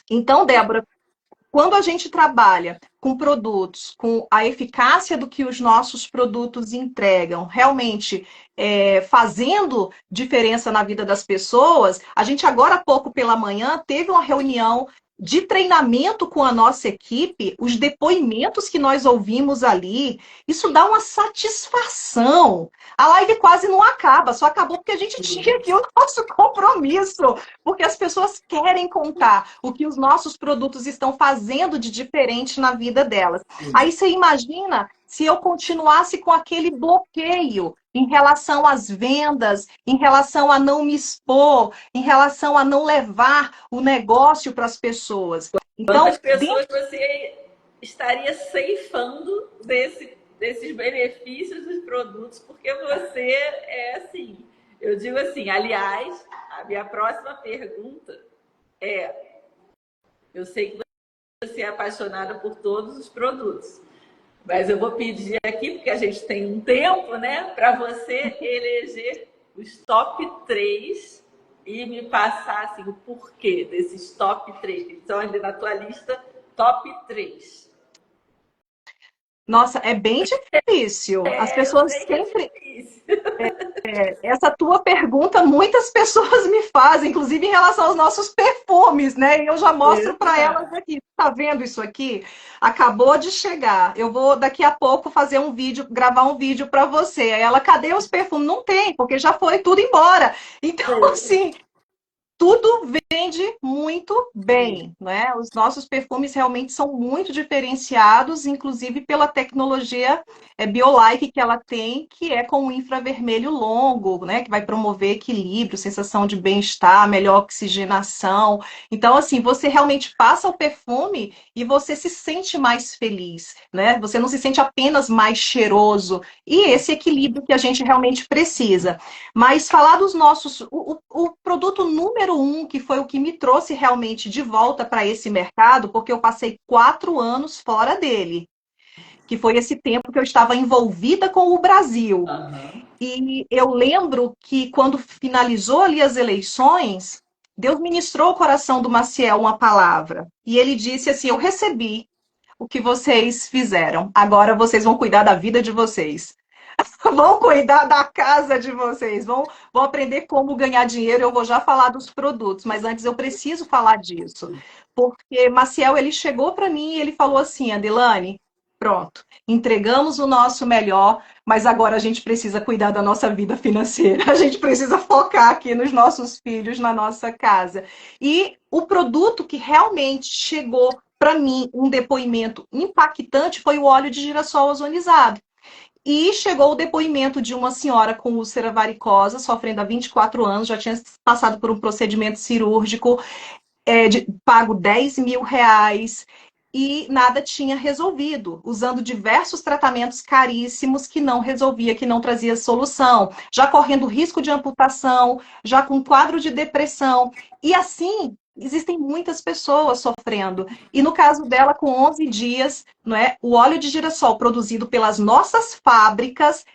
Então, Débora, quando a gente trabalha com produtos, com a eficácia do que os nossos produtos entregam, realmente fazendo diferença na vida das pessoas, a gente agora há pouco pela manhã teve uma reunião de treinamento com a nossa equipe, os depoimentos que nós ouvimos ali, isso dá uma satisfação. A live quase não acaba, só acabou porque a gente tinha aqui o nosso compromisso, porque as pessoas querem contar o que os nossos produtos estão fazendo de diferente na vida delas. Aí você imagina se eu continuasse com aquele bloqueio em relação às vendas, em relação a não me expor, em relação a não levar o negócio para as pessoas. Quantas Então, pessoas você estaria ceifando desses benefícios dos produtos, porque você é assim. Eu digo assim, aliás, a minha próxima pergunta é: eu sei que você é apaixonada por todos os produtos, mas eu vou pedir aqui, porque a gente tem um tempo, né, para você eleger os top 3 e me passar assim, o porquê desses top 3, que estão ainda na tua lista, top 3. nossa, é bem difícil. As É, eu pessoas sei que é sempre difícil. essa tua pergunta, muitas pessoas me fazem, inclusive em relação aos nossos perfumes, né? E eu já mostro para elas Exato. aqui. Tá vendo isso aqui? Acabou de chegar. Eu vou daqui a pouco fazer um vídeo, gravar um vídeo para você. Aí ela, cadê os perfumes? Não tem, porque já foi tudo embora. Então, assim, tudo vende muito bem, né? Os nossos perfumes realmente são muito diferenciados, inclusive pela tecnologia BioLike que ela tem, que é com o infravermelho longo, né? Que vai promover equilíbrio, sensação de bem-estar, melhor oxigenação. Então, assim, você realmente passa o perfume e você se sente mais feliz, né? Você não se sente apenas mais cheiroso. E esse equilíbrio que a gente realmente precisa. Mas falar dos nossos. O produto número um, que foi o que me trouxe realmente de volta para esse mercado, porque eu passei 4 anos fora dele, que foi esse tempo que eu estava envolvida com o Brasil. Uhum. E eu lembro que quando finalizou ali as eleições, Deus ministrou o coração do Maciel uma palavra. E ele disse assim: eu recebi o que vocês fizeram. Agora vocês vão cuidar da vida de vocês. Vão cuidar da casa de vocês, vão aprender como ganhar dinheiro. Eu vou já falar dos produtos, mas antes eu preciso falar disso. Porque Maciel, ele chegou para mim e ele falou assim: Adelane, pronto, entregamos o nosso melhor, mas agora a gente precisa cuidar da nossa vida financeira. A gente precisa focar aqui nos nossos filhos, na nossa casa. E o produto que realmente chegou para mim, um depoimento impactante, foi o óleo de girassol ozonizado. E chegou o depoimento de uma senhora com úlcera varicosa, sofrendo há 24 anos, já tinha passado por um procedimento cirúrgico, pago R$ 10.000 e nada tinha resolvido, usando diversos tratamentos caríssimos que não resolvia, que não trazia solução, já correndo risco de amputação, já com quadro de depressão. E assim, existem muitas pessoas sofrendo. E no caso dela, com 11 dias, não é, o óleo de girassol produzido pelas nossas fábricas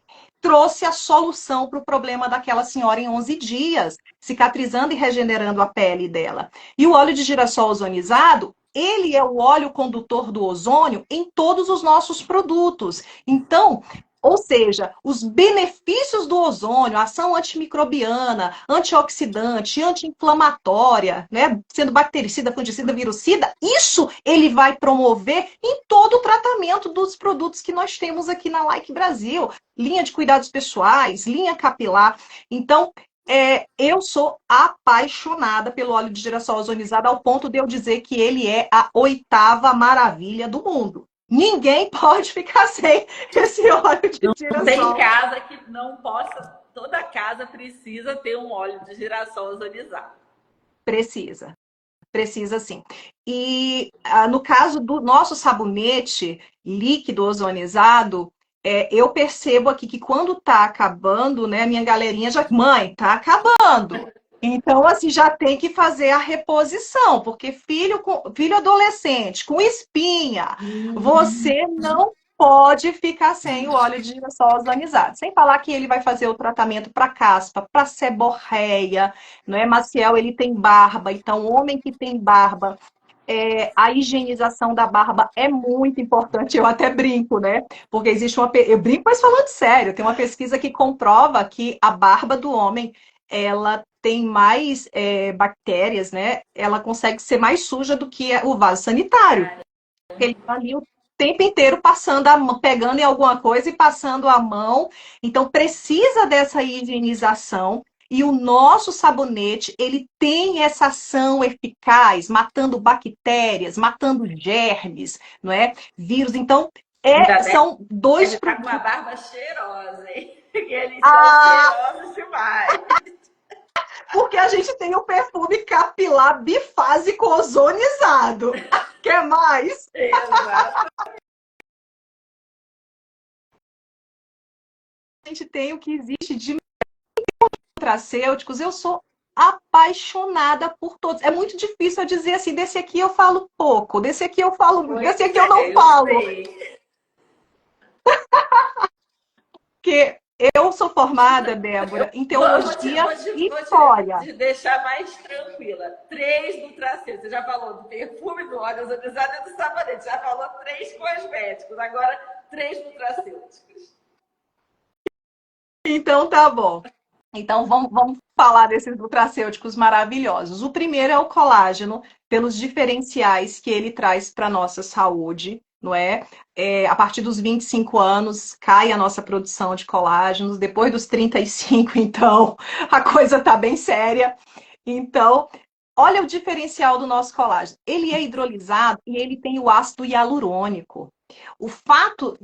trouxe a solução para o problema daquela senhora em 11 dias, cicatrizando e regenerando a pele dela. E o óleo de girassol ozonizado, ele é o óleo condutor do ozônio em todos os nossos produtos. Então, ou seja, os benefícios do ozônio, a ação antimicrobiana, antioxidante, anti-inflamatória, né, sendo bactericida, fungicida, virucida, isso ele vai promover em todo o tratamento dos produtos que nós temos aqui na Like Brasil. Linha de cuidados pessoais, linha capilar. Então, eu sou apaixonada pelo óleo de girassol ozonizado ao ponto de eu dizer que ele é a 8ª maravilha do mundo. Ninguém pode ficar sem esse óleo de Não tem girassol. casa que não possa, toda casa precisa ter um óleo de girassol ozonizado. Precisa, precisa sim. E no caso do nosso sabonete líquido ozonizado, eu percebo aqui que quando tá acabando, né, a minha galerinha já, mãe, tá acabando. Então, assim, já tem que fazer a reposição, porque filho adolescente com espinha, você não pode ficar sem o óleo de girassol ozonizado. Sem falar que ele vai fazer o tratamento para caspa, para seborreia, não é? Maciel, ele tem barba, então, homem que tem barba, A higienização da barba é muito importante. Eu até brinco, né? Porque existe uma. Eu brinco, mas falando sério, tem uma pesquisa que comprova que a barba do homem ela tem mais bactérias, né? Ela consegue ser mais suja do que o vaso sanitário. Porque ele tá ali o tempo inteiro passando a mão, pegando em alguma coisa e passando a mão. Então precisa dessa higienização. E o nosso sabonete, ele tem essa ação eficaz, matando bactérias, matando germes, não é? Vírus. Então, Ainda são dois deve estar com uma produtos. barba cheirosa, hein? Porque eles são Ah, cheirosos demais. porque a gente tem o perfume capilar bifásico ozonizado. Quer mais? Exato. A gente tem o que existe de nutracêuticos, eu sou apaixonada por todos. É muito difícil eu dizer assim, desse aqui eu falo pouco, desse aqui eu falo, Pois desse aqui eu não é, eu falo, sei. porque eu sou formada, Débora, em teologia e Vou história. te deixar mais tranquila. 3 do traseiro. Você já falou do perfume, do óleo ozonizado e do sabonete. Já falou 3 cosméticos. Agora, 3 nutracêuticos. Então tá bom. Então vamos falar desses nutracêuticos maravilhosos. O primeiro é o colágeno, pelos diferenciais que ele traz para a nossa saúde, não é? A partir dos 25 anos cai a nossa produção de colágenos, depois dos 35, então, a coisa tá bem séria. Então, olha o diferencial do nosso colágeno. Ele é hidrolisado e ele tem o ácido hialurônico. O fato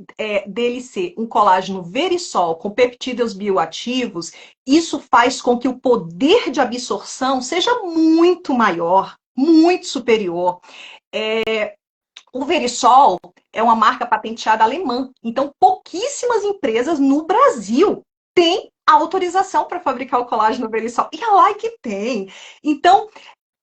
dele ser um colágeno verisol com peptídeos bioativos, isso faz com que o poder de absorção seja muito maior, muito superior. O Verisol é uma marca patenteada alemã, então pouquíssimas empresas no Brasil têm autorização para fabricar o colágeno Verisol. E a Like tem. Então,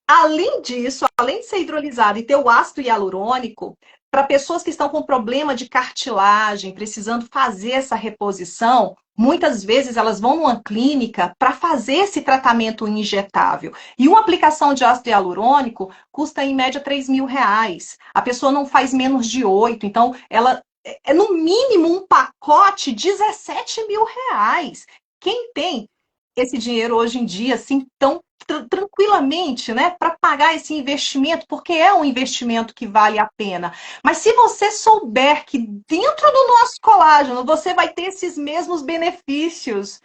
além disso, além de ser hidrolisado e ter o ácido hialurônico, para pessoas que estão com problema de cartilagem, precisando fazer essa reposição, muitas vezes elas vão numa clínica para fazer esse tratamento injetável. E uma aplicação de ácido hialurônico custa em média R$ 3.000. A pessoa não faz menos de 8, então ela é no mínimo um pacote R$ 17.000. Quem tem esse dinheiro hoje em dia, assim, tão tranquilamente, né, para pagar esse investimento, porque é um investimento que vale a pena. Mas se você souber que dentro do nosso colágeno você vai ter esses mesmos benefícios,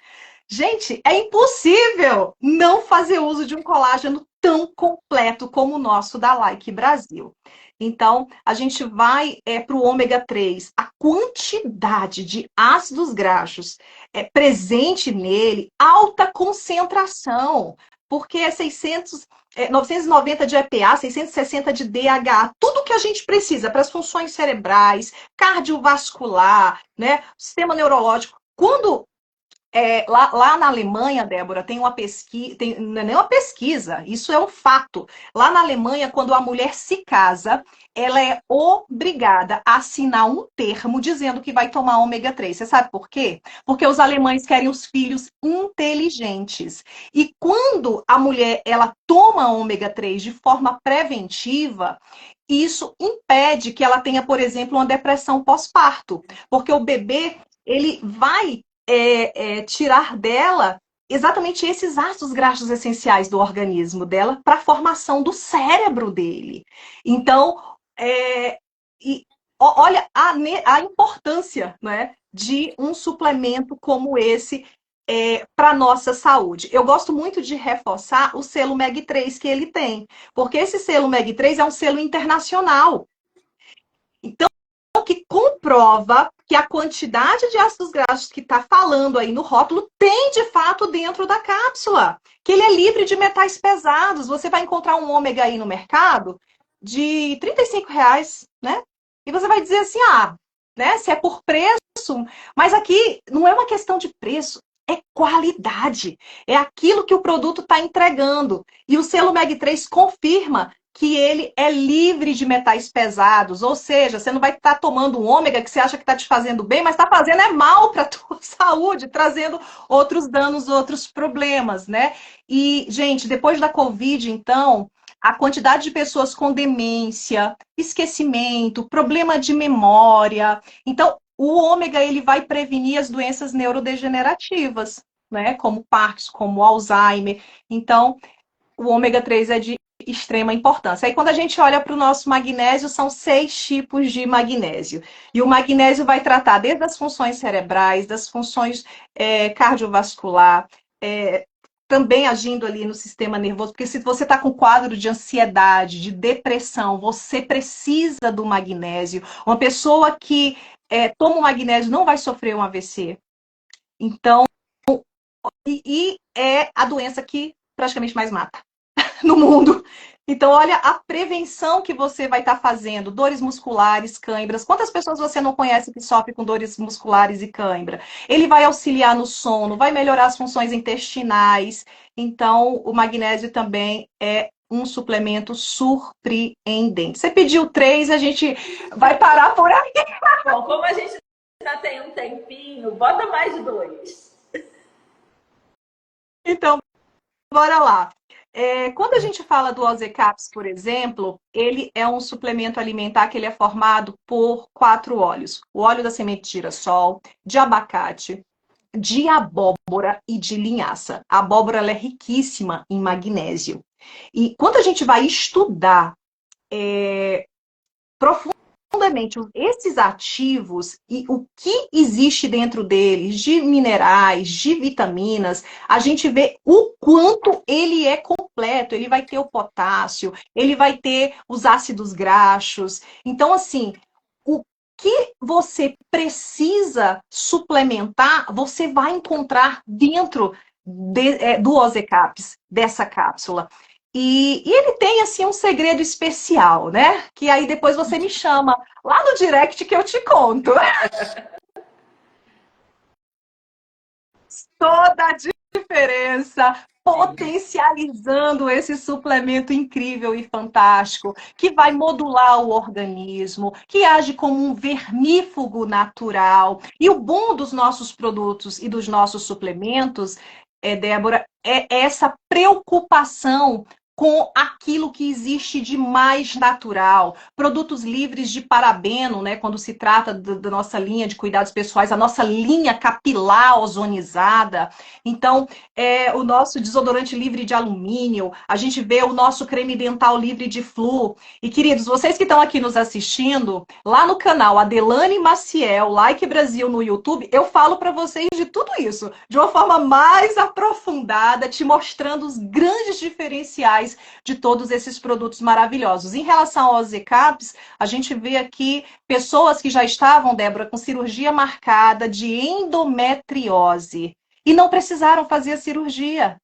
gente, é impossível não fazer uso de um colágeno tão completo como o nosso da Like Brasil. Então, a gente vai para o ômega 3. A quantidade de ácidos graxos presente nele, alta concentração, porque 990 de EPA, 660 de DHA, tudo que a gente precisa para as funções cerebrais, cardiovascular, né, sistema neurológico. Quando lá na Alemanha, Débora, tem uma pesquisa, não é nem uma pesquisa, isso é um fato. Lá na Alemanha, quando a mulher se casa, ela é obrigada a assinar um termo dizendo que vai tomar ômega 3. Você sabe por quê? Porque os alemães querem os filhos inteligentes. E quando a mulher ela toma ômega 3 de forma preventiva, isso impede que ela tenha, por exemplo, uma depressão pós-parto, porque o bebê ele vai tirar dela exatamente esses ácidos graxos essenciais do organismo dela para a formação do cérebro dele. Então, olha a importância, né, de um suplemento como esse para a nossa saúde. Eu gosto muito de reforçar o selo MEG3 que ele tem, porque esse selo MEG3 é um selo internacional. Então, que comprova que a quantidade de ácidos graxos que está falando aí no rótulo tem de fato dentro da cápsula, que ele é livre de metais pesados. Você vai encontrar um ômega aí no mercado de R$ 35, né? E você vai dizer assim, né? Se é por preço, mas aqui não é uma questão de preço, é qualidade, é aquilo que o produto está entregando. E o selo MEG3 confirma que ele é livre de metais pesados, ou seja, você não vai estar tomando um ômega que você acha que está te fazendo bem, mas está fazendo mal para a tua saúde, trazendo outros danos, outros problemas, né? E, gente, depois da Covid, então, a quantidade de pessoas com demência, esquecimento, problema de memória. Então, o ômega ele vai prevenir as doenças neurodegenerativas, né? Como Parkinson, como Alzheimer. Então, o ômega 3 é de extrema importância. Aí, quando a gente olha para o nosso magnésio, são 6 tipos de magnésio. E o magnésio vai tratar desde as funções cerebrais, das funções cardiovascular, também agindo ali no sistema nervoso, porque se você está com quadro de ansiedade, de depressão, você precisa do magnésio. Uma pessoa que toma o magnésio não vai sofrer um AVC. Então, e é a doença que praticamente mais mata no mundo. Então, olha a prevenção que você vai estar fazendo. Dores musculares, cãibras. Quantas pessoas você não conhece que sofrem com dores musculares e cãibra? Ele vai auxiliar no sono, vai melhorar as funções intestinais. Então, o magnésio também é um suplemento surpreendente. Você pediu 3, a gente vai parar por aí. Bom, como a gente já tem um tempinho, bota mais 2. Então, bora lá. Quando a gente fala do Ozecaps, por exemplo, ele é um suplemento alimentar que ele é formado por 4 óleos. O óleo da semente de girassol, de abacate, de abóbora e de linhaça. A abóbora ela é riquíssima em magnésio. E quando a gente vai estudar profundamente esses ativos e o que existe dentro deles, de minerais, de vitaminas, a gente vê o quanto ele é completo. Ele vai ter o potássio, ele vai ter os ácidos graxos. Então, assim, o que você precisa suplementar, você vai encontrar dentro do Ozecaps, dessa cápsula. E ele tem, assim, um segredo especial, né? Que aí depois você me chama lá no direct que eu te conto. Toda a diferença, potencializando esse suplemento incrível e fantástico, que vai modular o organismo, que age como um vermífugo natural. E o bom dos nossos produtos e dos nossos suplementos, Débora, é essa preocupação com aquilo que existe de mais natural. Produtos livres de parabeno, né? Quando se trata da nossa linha de cuidados pessoais, a nossa linha capilar ozonizada. Então, o nosso desodorante livre de alumínio, a gente vê o nosso creme dental livre de flúor. E, queridos, vocês que estão aqui nos assistindo, lá no canal Adelane Maciel, Like Brasil no YouTube, eu falo para vocês de tudo isso, de uma forma mais aprofundada, te mostrando os grandes diferenciais de todos esses produtos maravilhosos. Em relação aos ECAPs, a gente vê aqui pessoas que já estavam, Débora, com cirurgia marcada de endometriose e não precisaram fazer a cirurgia,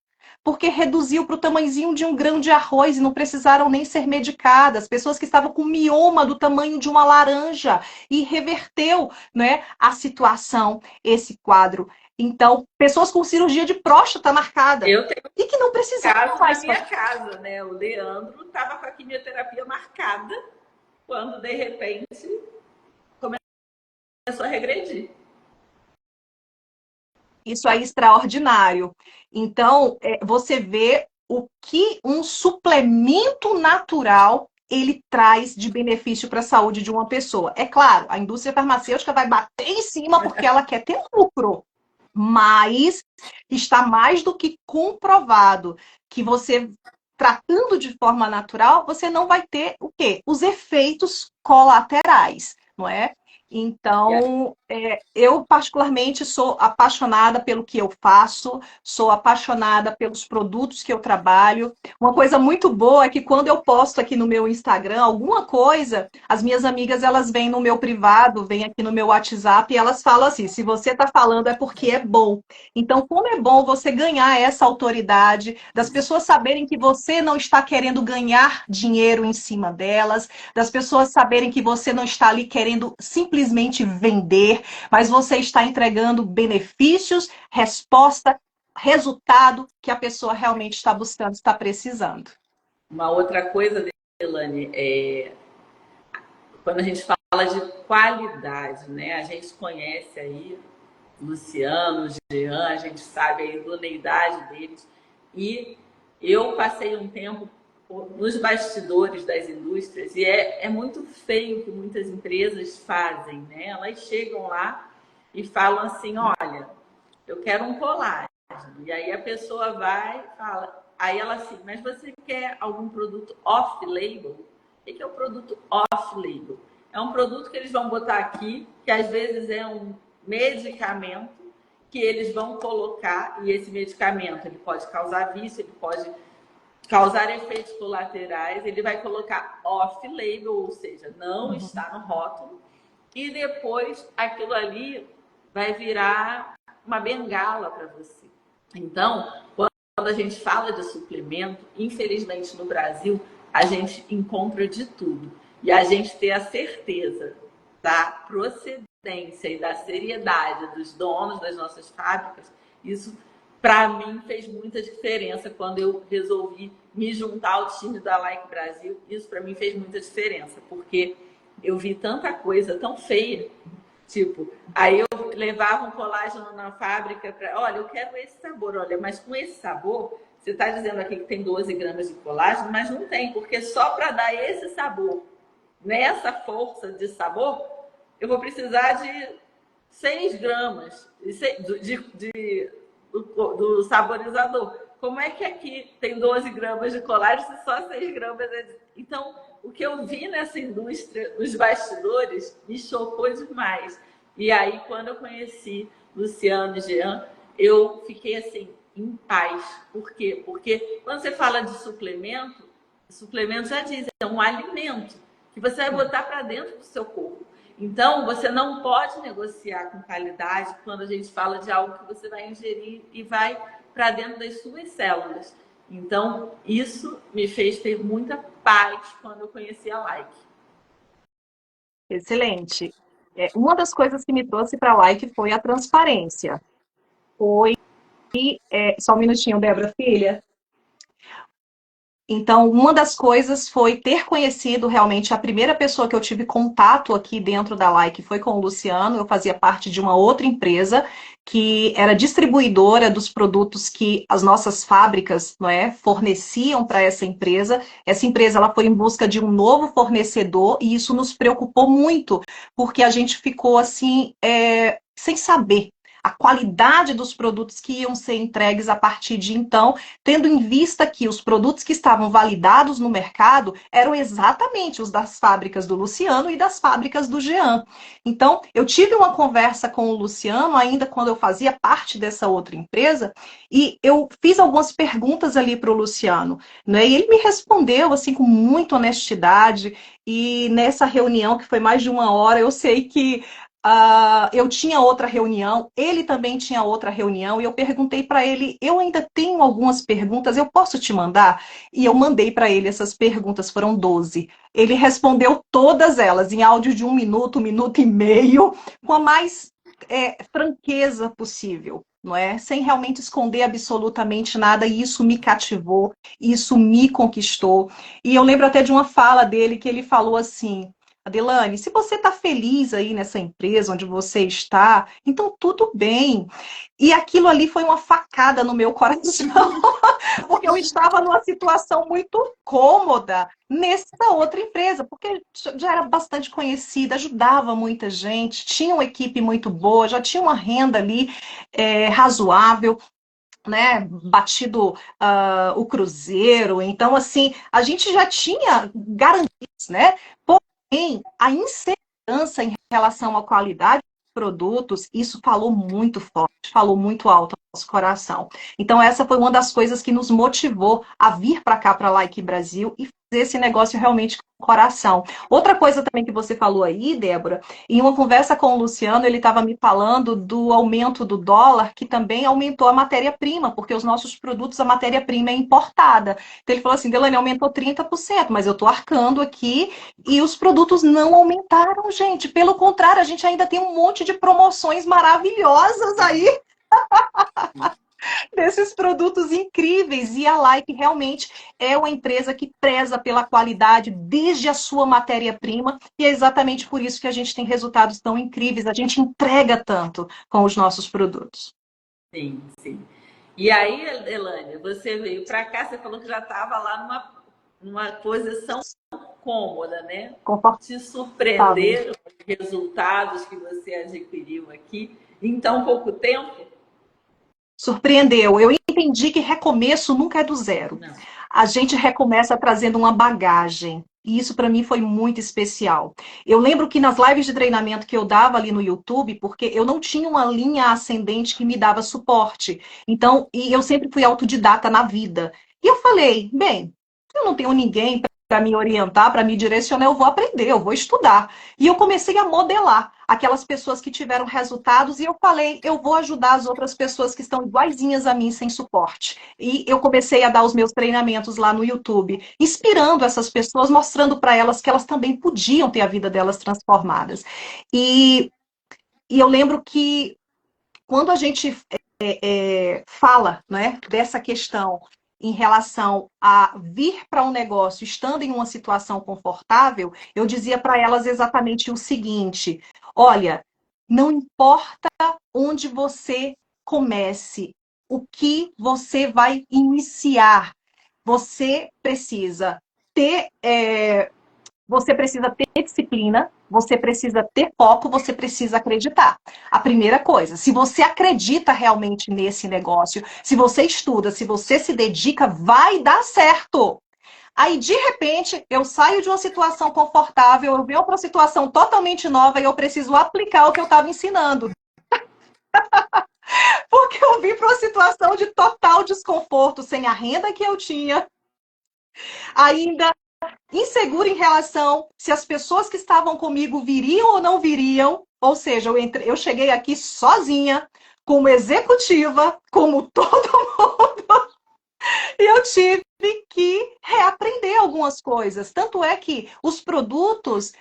porque reduziu para o tamanhozinho de um grão de arroz e não precisaram nem ser medicadas. Pessoas que estavam com mioma do tamanho de uma laranja e reverteu, né, a situação, esse quadro. Então, pessoas com cirurgia de próstata marcada Eu tenho e que não precisaram caso na mais minha fazer. casa, né? O Leandro estava com a quimioterapia marcada quando, de repente, começou a regredir. Isso é extraordinário. Então, você vê o que um suplemento natural ele traz de benefício para a saúde de uma pessoa. É claro, a indústria farmacêutica vai bater em cima porque ela quer ter lucro, mas está mais do que comprovado que você tratando de forma natural, você não vai ter o quê? Os efeitos colaterais, não é? Então, eu particularmente sou apaixonada pelo que eu faço, sou apaixonada pelos produtos que eu trabalho. Uma coisa muito boa é que quando eu posto aqui no meu Instagram alguma coisa, as minhas amigas elas vêm no meu privado, vêm aqui no meu WhatsApp e elas falam assim: se você está falando é porque é bom. Então, como é bom você ganhar essa autoridade, das pessoas saberem que você não está querendo ganhar dinheiro em cima delas, das pessoas saberem que você não está ali querendo simplesmente vender, mas você está entregando benefícios, resposta, resultado que a pessoa realmente está buscando, está precisando. Uma outra coisa, Elane, quando a gente fala de qualidade, né? A gente conhece aí Luciano, Jean, a gente sabe a idoneidade deles. E eu passei um tempo nos bastidores das indústrias, e é muito feio o que muitas empresas fazem, né? Elas chegam lá e falam assim, olha, eu quero um colágeno. E aí a pessoa vai e fala, aí ela assim, mas você quer algum produto off-label? O que é o produto off-label? É um produto que eles vão botar aqui, que às vezes é um medicamento que eles vão colocar, e esse medicamento ele pode causar vício, ele pode causar efeitos colaterais, ele vai colocar off-label, ou seja, não está no rótulo, e depois aquilo ali vai virar uma bengala para você. Então, quando a gente fala de suplemento, infelizmente no Brasil, a gente encontra de tudo. E a gente ter a certeza da procedência e da seriedade dos donos das nossas fábricas, isso para mim fez muita diferença quando eu resolvi me juntar ao time da Like Brasil. Isso para mim fez muita diferença, porque eu vi tanta coisa tão feia. Tipo, aí eu levava um colágeno na fábrica para, olha, eu quero esse sabor, olha, mas com esse sabor, você está dizendo aqui que tem 12 gramas de colágeno, mas não tem, porque só para dar esse sabor, nessa força de sabor, eu vou precisar de 6 gramas do saborizador. Como é que aqui tem 12 gramas de colágeno se só 6 gramas é... Então, o que eu vi nessa indústria, nos bastidores, me chocou demais. E aí, quando eu conheci Luciano e Jean, eu fiquei assim, em paz. Por quê? Porque quando você fala de suplemento, suplemento já diz, é um alimento que você vai botar para dentro do seu corpo. Então, você não pode negociar com qualidade quando a gente fala de algo que você vai ingerir e vai para dentro das suas células. Então, isso me fez ter muita paz quando eu conheci a Like. Excelente. Uma das coisas que me trouxe para a Like foi a transparência. Foi. Só um minutinho, Débora, filha. Então, uma das coisas foi ter conhecido realmente a primeira pessoa que eu tive contato aqui dentro da Like foi com o Luciano. Eu fazia parte de uma outra empresa que era distribuidora dos produtos que as nossas fábricas, não é, forneciam para essa empresa. Essa empresa ela foi em busca de um novo fornecedor e isso nos preocupou muito, porque a gente ficou assim, sem saber a qualidade dos produtos que iam ser entregues a partir de então, tendo em vista que os produtos que estavam validados no mercado eram exatamente os das fábricas do Luciano e das fábricas do Jean. Então, eu tive uma conversa com o Luciano ainda quando eu fazia parte dessa outra empresa e eu fiz algumas perguntas ali para o Luciano, né? E ele me respondeu assim com muita honestidade e nessa reunião que foi mais de 1 hora, eu sei que eu tinha outra reunião, ele também tinha outra reunião, e eu perguntei para ele, eu ainda tenho algumas perguntas, eu posso te mandar? E eu mandei para ele essas perguntas, foram 12. Ele respondeu todas elas em áudio de 1 minuto e meio, com a mais franqueza possível, não é? Sem realmente esconder absolutamente nada, e isso me cativou, isso me conquistou. E eu lembro até de uma fala dele, que ele falou assim: Adelane, se você está feliz aí nessa empresa onde você está, então tudo bem. E aquilo ali foi uma facada no meu coração, porque eu estava numa situação muito cômoda nessa outra empresa, porque já era bastante conhecida, ajudava muita gente, tinha uma equipe muito boa, já tinha uma renda ali razoável, né, batido o cruzeiro. Então, assim, a gente já tinha garantias, né? A insegurança em relação à qualidade dos produtos, isso falou muito forte, falou muito alto no nosso coração. Então, essa foi uma das coisas que nos motivou a vir para cá, para a Like Brasil, e fazer esse negócio realmente com o coração. Outra coisa também que você falou aí, Débora, em uma conversa com o Luciano, ele estava me falando do aumento do dólar, que também aumentou a matéria-prima, porque os nossos produtos, a matéria-prima é importada. Então, ele falou assim, Delane, aumentou 30%, mas eu estou arcando aqui e os produtos não aumentaram, gente. Pelo contrário, a gente ainda tem um monte de promoções maravilhosas aí desses produtos incríveis. E a Like realmente é uma empresa que preza pela qualidade desde a sua matéria-prima. E é exatamente por isso que a gente tem resultados tão incríveis. A gente entrega tanto com os nossos produtos. Sim, sim. E aí, Elânia, você veio para cá, você falou que já estava lá numa posição cômoda, né? Confortável. Te surpreenderam os resultados que você adquiriu aqui em tão pouco tempo? Surpreendeu. Eu entendi que recomeço nunca é do zero. Não. A gente recomeça trazendo uma bagagem. E isso para mim foi muito especial. Eu lembro que nas lives de treinamento que eu dava ali no YouTube, porque eu não tinha uma linha ascendente que me dava suporte. Então, e eu sempre fui autodidata na vida. E eu falei, bem, eu não tenho ninguém para me orientar, para me direcionar, eu vou aprender, eu vou estudar. E eu comecei a modelar aquelas pessoas que tiveram resultados e eu falei, eu vou ajudar as outras pessoas que estão iguaizinhas a mim sem suporte. E eu comecei a dar os meus treinamentos lá no YouTube, inspirando essas pessoas, mostrando para elas que elas também podiam ter a vida delas transformadas. E, e eu lembro que quando a gente fala, né, dessa questão em relação a vir para um negócio estando em uma situação confortável, eu dizia para elas exatamente o seguinte: olha, não importa onde você comece, o que você vai iniciar, você precisa ter você precisa ter disciplina, você precisa ter foco, você precisa acreditar. A primeira coisa, se você acredita realmente nesse negócio, se você estuda, se você se dedica, vai dar certo. Aí, de repente, eu saio de uma situação confortável, eu venho para uma situação totalmente nova e eu preciso aplicar o que eu estava ensinando. Porque eu vim para uma situação de total desconforto, sem a renda que eu tinha, ainda insegura em relação se as pessoas que estavam comigo viriam ou não viriam. Ou seja, eu cheguei aqui sozinha, como executiva, como todo mundo, e eu tive que reaprender algumas coisas. Tanto é que os produtos,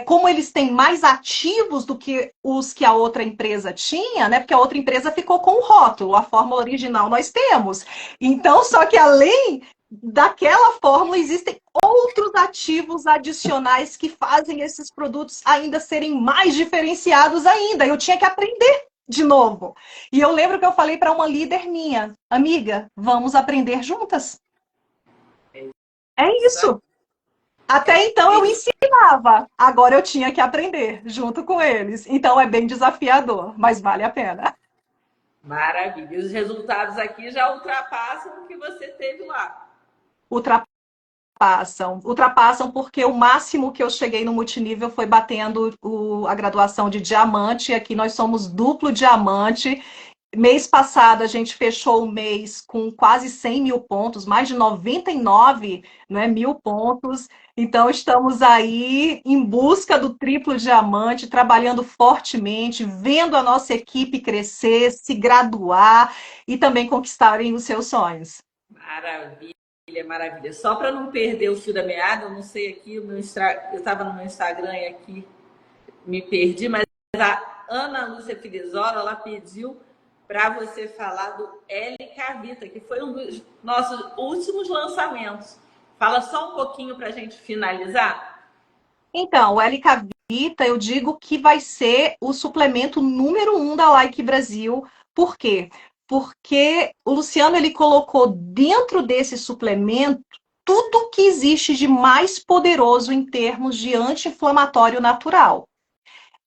como eles têm mais ativos do que os que a outra empresa tinha, né? Porque a outra empresa ficou com o rótulo, a fórmula original nós temos. Então, só que além daquela fórmula, existem outros ativos adicionais que fazem esses produtos ainda serem mais diferenciados ainda. Eu tinha que aprender de novo. E eu lembro que eu falei para uma líder minha, amiga, vamos aprender juntas. É isso. Até então eu ensinava, agora eu tinha que aprender junto com eles. Então é bem desafiador, mas vale a pena. Maravilha. E os resultados aqui já ultrapassam o que você teve lá. Ultrapassam porque o máximo que eu cheguei no multinível foi batendo a graduação de diamante. E aqui nós somos duplo diamante. Mês passado a gente fechou o mês com quase 100 mil pontos, mais de 99, né, mil pontos. Então estamos aí em busca do triplo diamante, trabalhando fortemente, vendo a nossa equipe crescer, se graduar e também conquistarem os seus sonhos. Maravilha, maravilha. Só para não perder o fio da meada, eu não sei aqui, eu estava no meu Instagram e aqui me perdi, mas a Ana Lúcia Filizola, ela pediu para você falar do L Cavita, que foi um dos nossos últimos lançamentos. Fala só um pouquinho para a gente finalizar. Então, o L-Cavita, eu digo que vai ser o suplemento número um da Like Brasil. Por quê? Porque o Luciano ele colocou dentro desse suplemento tudo que existe de mais poderoso em termos de anti-inflamatório natural.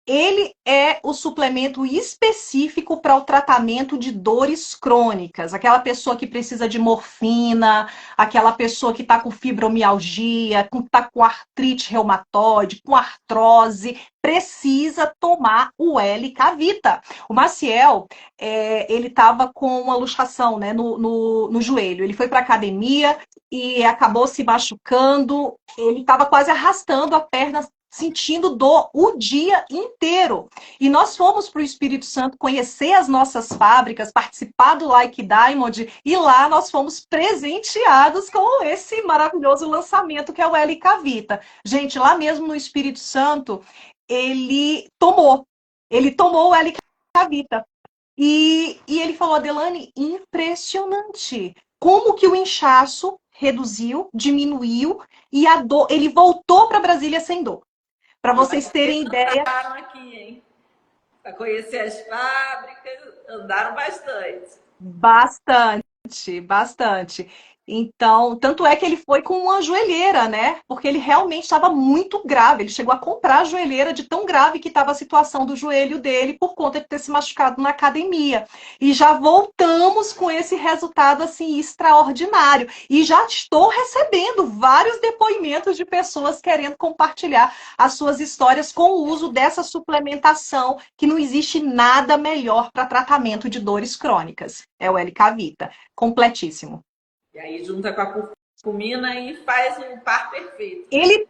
Ele é o suplemento específico para o tratamento de dores crônicas. Aquela pessoa que precisa de morfina, aquela pessoa que está com fibromialgia, que está com artrite reumatoide, com artrose, precisa tomar o L-Cavita. O Maciel, ele estava com uma luxação, né, no joelho. Ele foi para a academia e acabou se machucando. Ele estava quase arrastando a perna sentindo dor o dia inteiro. E nós fomos para o Espírito Santo conhecer as nossas fábricas, participar do Like Diamond, e lá nós fomos presenteados com esse maravilhoso lançamento que é o LK Vita. Gente, lá mesmo no Espírito Santo, ele tomou. Ele tomou o LK Vita. E ele falou, Adelane, impressionante. Como que o inchaço reduziu, diminuiu, e a dor, ele voltou para Brasília sem dor. Para vocês terem ideia. Aqui, hein? Para conhecer as fábricas, andaram bastante. Bastante, bastante. Então, tanto é que ele foi com uma joelheira, né? Porque ele realmente estava muito grave. Ele chegou a comprar a joelheira de tão grave que estava a situação do joelho dele por conta de ter se machucado na academia. E já voltamos com esse resultado assim extraordinário. E já estou recebendo vários depoimentos de pessoas querendo compartilhar as suas histórias com o uso dessa suplementação, que não existe nada melhor para tratamento de dores crônicas. É o L-Cavita, completíssimo. E aí junta com a curcumina e faz um par perfeito, né? Ele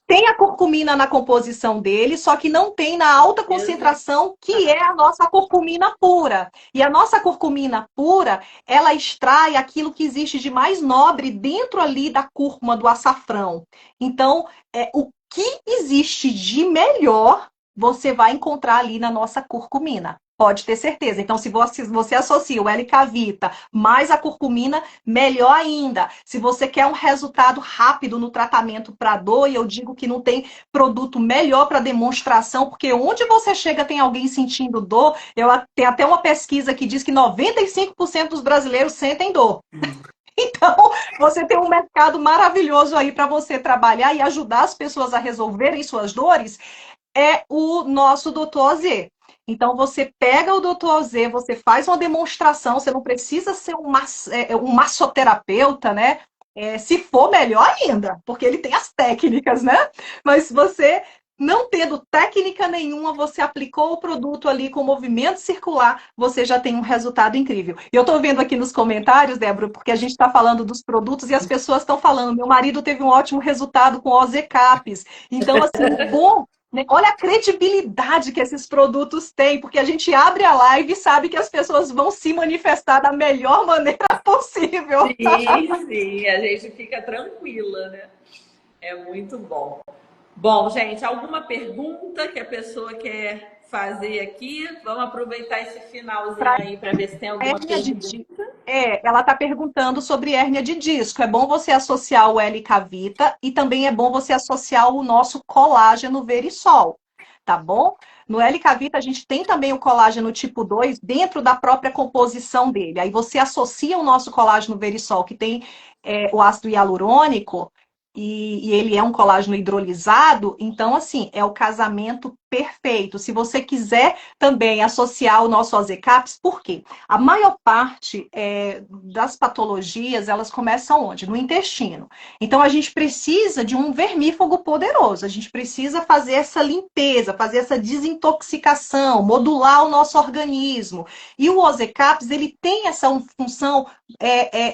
tem a curcumina na composição dele, só que não tem na alta Exato. concentração, que é a nossa curcumina pura. E a nossa curcumina pura, ela extrai aquilo que existe de mais nobre dentro ali da cúrcuma, do açafrão. Então, o que existe de melhor, você vai encontrar ali na nossa curcumina. Pode ter certeza. Então, se você associa o L-Cavita mais a curcumina, melhor ainda. Se você quer um resultado rápido no tratamento para dor, e eu digo que não tem produto melhor para demonstração, porque onde você chega tem alguém sentindo dor. Tem até uma pesquisa que diz que 95% dos brasileiros sentem dor. Então, você tem um mercado maravilhoso aí para você trabalhar e ajudar as pessoas a resolverem suas dores, é o nosso Dr. Z. Então, você pega o Dr. Z, você faz uma demonstração, você não precisa ser um massoterapeuta, né? Se for, melhor ainda, porque ele tem as técnicas, né? Mas você, não tendo técnica nenhuma, você aplicou o produto ali com movimento circular, você já tem um resultado incrível. E eu estou vendo aqui nos comentários, Débora, porque a gente está falando dos produtos e as pessoas estão falando, meu marido teve um ótimo resultado com OZ-Caps. Então, assim, o bom, né? Olha a credibilidade que esses produtos têm, porque a gente abre a live e sabe que as pessoas vão se manifestar da melhor maneira possível. Sim, sim, a gente fica tranquila, né? É muito bom. Bom, gente, alguma pergunta que a pessoa quer fazer aqui? Vamos aproveitar esse finalzinho Para aí para ver se tem alguma hérnia de pergunta. disco. Ela está perguntando sobre hérnia de disco. É bom você associar o L-Cavita e também é bom você associar o nosso colágeno Verisol, tá bom? No L-Cavita a gente tem também o colágeno tipo 2 dentro da própria composição dele. Aí você associa o nosso colágeno Verisol, que tem o ácido hialurônico, e ele é um colágeno hidrolisado, então, assim, é o casamento perfeito. Se você quiser também associar o nosso OZ-Caps, por quê? A maior parte das patologias, elas começam onde? No intestino. Então, a gente precisa de um vermífugo poderoso. A gente precisa fazer essa limpeza, fazer essa desintoxicação, modular o nosso organismo. E o OZ-Caps, ele tem essa função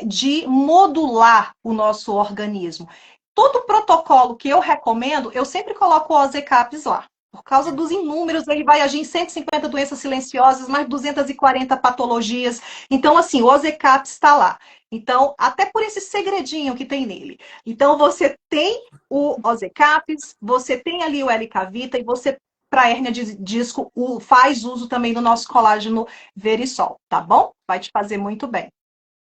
de modular o nosso organismo. Todo protocolo que eu recomendo, eu sempre coloco o OZ-Caps lá. Por causa dos inúmeros, ele vai agir em 150 doenças silenciosas, mais 240 patologias. Então, assim, o OZ-Caps está lá. Então, até por esse segredinho que tem nele. Então, você tem o OZ-Caps, você tem ali o L-Cavita e você, para hérnia de disco, faz uso também do nosso colágeno Verisol, tá bom? Vai te fazer muito bem.